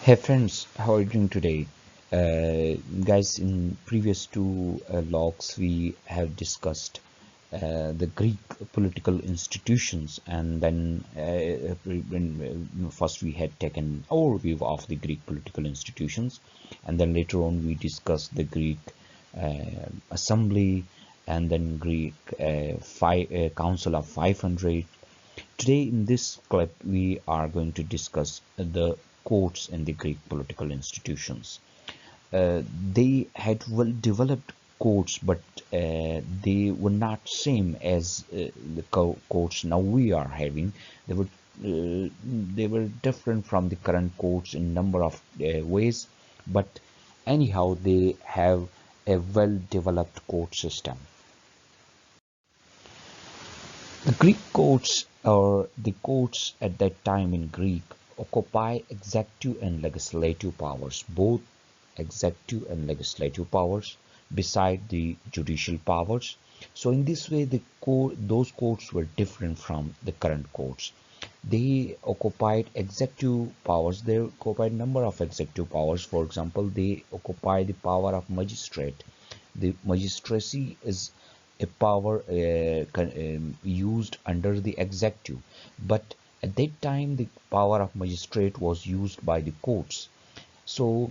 Hey friends, how are you doing today? Guys, in previous two logs, we have discussed the Greek political institutions, and then first we had taken overview of the Greek political institutions, and then later on we discussed the Greek assembly, and then Greek Council of 500. Today in this clip we are going to discuss the courts in the Greek political institutions. They had well developed courts, but they were not same as the courts now we are having. They were they were different from the current courts in number of ways, but anyhow they have a well developed court system. The Greek courts, or the courts at that time in Greek, occupy executive and legislative powers, both executive and legislative powers, beside the judicial powers. So in this way, those courts were different from the current courts. They occupied executive powers. They occupied number of executive powers. For example, they occupy the power of magistrate. The magistracy is a power used under the executive, but at that time the power of magistrate was used by the courts. So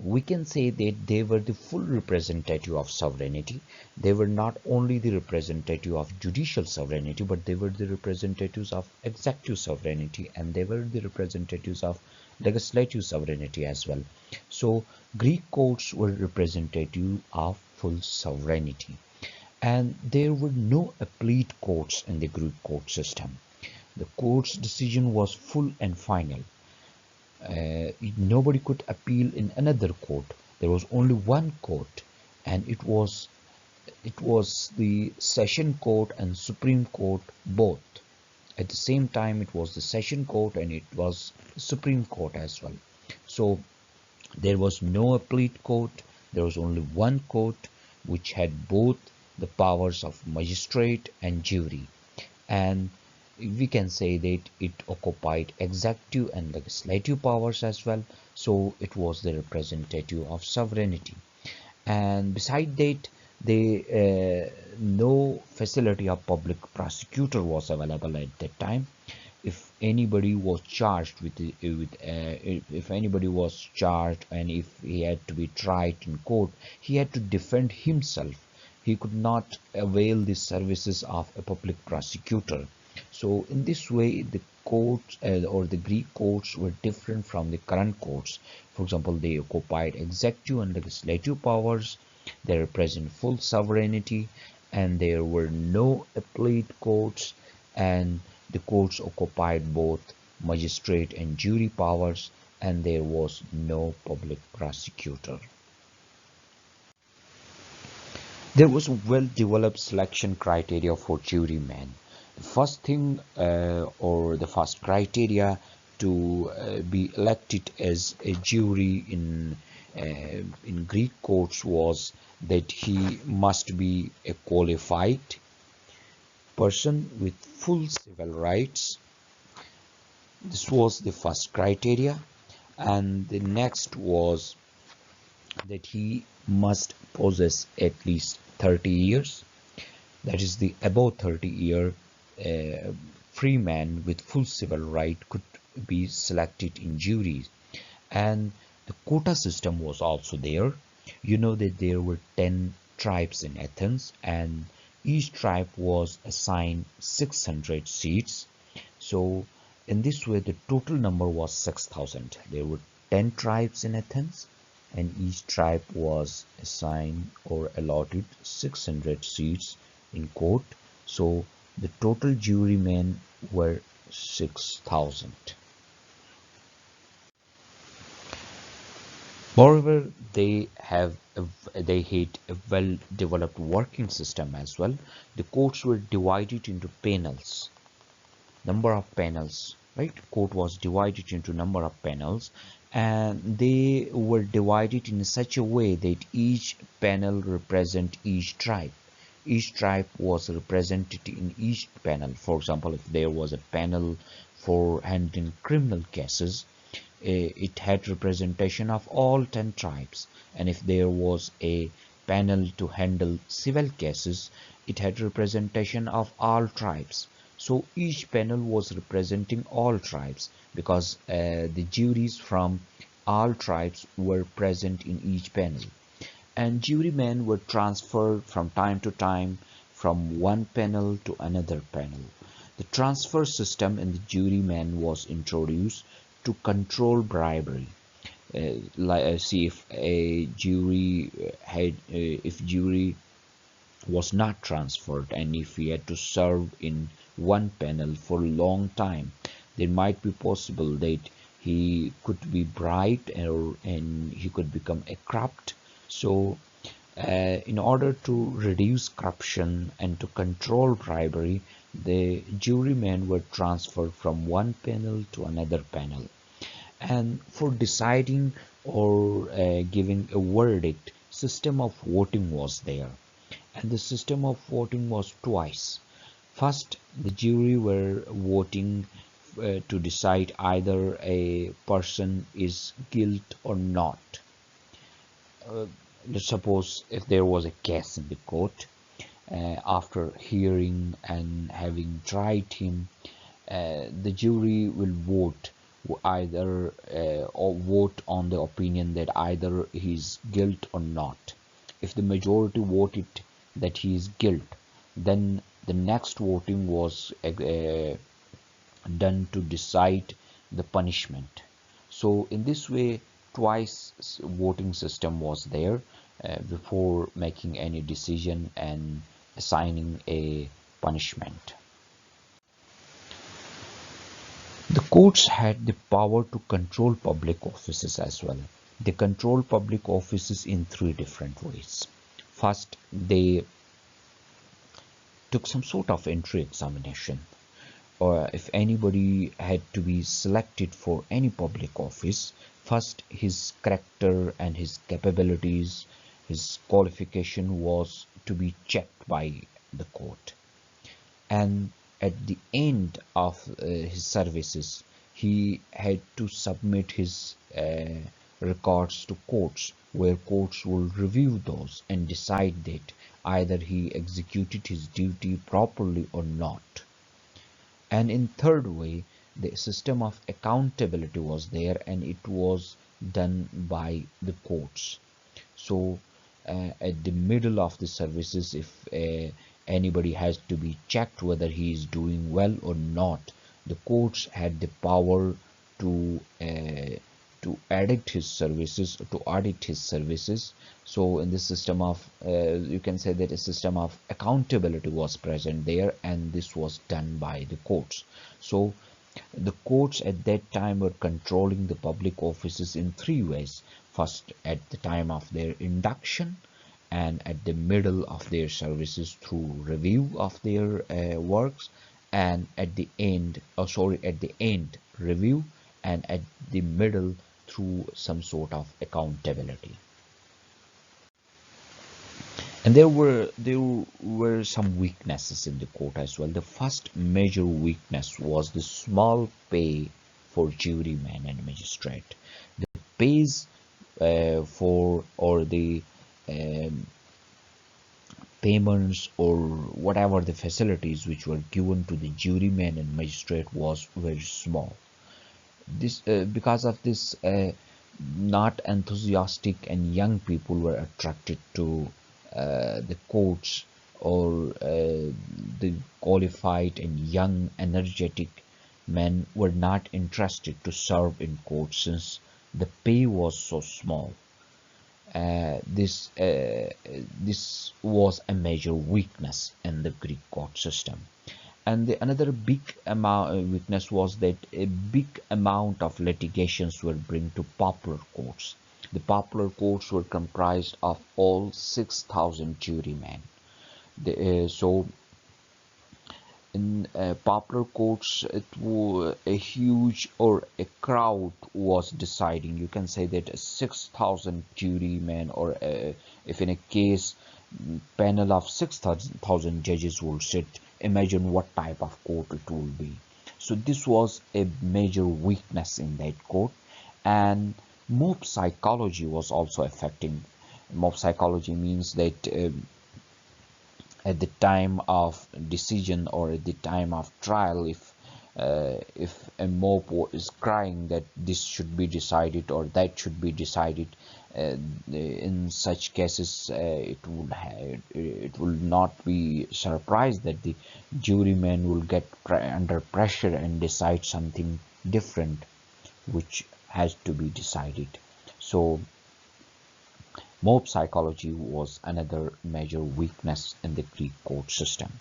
we can say that they were the full representative of sovereignty. They were not only the representative of judicial sovereignty, but they were the representatives of executive sovereignty, and they were the representatives of legislative sovereignty as well. So Greek courts were representative of full sovereignty, and there were no appellate courts in the Greek court system. The court's decision was full and final. Nobody could appeal in another court. There was only one court, and it was the session court and Supreme Court both. At the same time, it was the session court and it was Supreme Court as well. So there was no appellate court. There was only one court which had both the powers of magistrate and jury, and we can say that it occupied executive and legislative powers as well. So it was the representative of sovereignty, and beside that, no facility of public prosecutor was available at that time. If anybody was charged if anybody was charged and if he had to be tried in court, he had to defend himself. He could not avail the services of a public prosecutor. So in this way, the courts or the Greek courts were different from the current courts. For example, they occupied executive and legislative powers. They represent full sovereignty, and there were no appellate courts, and the courts occupied both magistrate and jury powers, and there was no public prosecutor. There was a well-developed selection criteria for jurymen. The first thing, or the first criteria to be elected as a jury in Greek courts was that he must be a qualified person with full civil rights. This was the first criteria, and the next was that he must possess at least 30 years. That is, the above 30-year free man with full civil right could be selected in juries. And the quota system was also there. You know that there were 10 tribes in Athens, and each tribe was assigned 600 seats. So in this way, the total number was 6,000. There were 10 tribes in Athens, and each tribe was assigned or allotted 600 seats in court. So the total jurymen were 6,000. Moreover, they had a well-developed working system as well. The courts were divided into panels, number of panels, right? Court was divided into number of panels, and they were divided in such a way that each panel represent each tribe. Each tribe was represented in each panel. For example, if there was a panel for handling criminal cases, It had representation of all 10 tribes, and if there was a panel to handle civil cases, it had representation of all tribes. So each panel was representing all tribes because the juries from all tribes were present in each panel, and jurymen were transferred from time to time from one panel to another panel. The transfer system in the jurymen was introduced to control bribery. See if a jury if jury was not transferred, and if he had to serve in one panel for a long time, there might be possible that he could be bribed, and he could become a corrupt. So in order to reduce corruption and to control bribery, the jurymen were transferred from one panel to another panel. And for deciding or giving a verdict, system of voting was there. And the system of voting was twice. First, the jury were voting to decide either a person is guilt or not. Let's suppose if there was a case in the court, after hearing and having tried him, the jury will vote either or vote on the opinion that either he is guilt or not. If the majority voted that he is guilt, then the next voting was done to decide the punishment. So in this way, twice voting system was there before making any decision and assigning a punishment. The courts had the power to control public offices as well. They control public offices in three different ways. First, they took some sort of entry examination, or if anybody had to be selected for any public office, first his character and his capabilities, his qualification was to be checked by the court. And at the end of his services, he had to submit his records to courts, where courts will review those and decide that either he executed his duty properly or not. And in third way, the system of accountability was there, and it was done by the courts. So at the middle of the services, if anybody has to be checked whether he is doing well or not, the courts had the power to audit his services. So in the system of you can say that a system of accountability was present there, and this was done by the courts. So the courts at that time were controlling the public offices in three ways. First, at the time of their induction, and at the middle of their services through review of their works, and at the end, at the end review, and at the middle through some sort of accountability. And there were some weaknesses in the court as well. The first major weakness was the small pay for jurymen and magistrate. The pays for or the um, payments or whatever the facilities which were given to the jurymen and magistrate was very small. This because of this, not enthusiastic and young people were attracted to the courts, or the qualified and young energetic men were not interested to serve in courts since the pay was so small. This was a major weakness in the Greek court system. And another big weakness was that a big amount of litigations were bring to popular courts. The popular courts were comprised of all 6,000 jurymen. So in popular courts, a huge or a crowd was deciding. You can say that 6,000 jurymen, or if in a case panel of 6,000 judges will sit, imagine what type of court it will be. So this was a major weakness in that court, And mob psychology was also affecting. Mob psychology means that at the time of decision or at the time of trial, if a mob is crying that this should be decided or that should be decided, uh, in such cases it will not be surprised that the juryman will get under pressure and decide something different which has to be decided. So mob psychology was another major weakness in the Greek court system.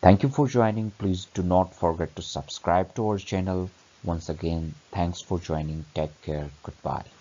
Thank you for joining. Please do not forget to subscribe to our channel. Once again, thanks for joining. Take care. Goodbye.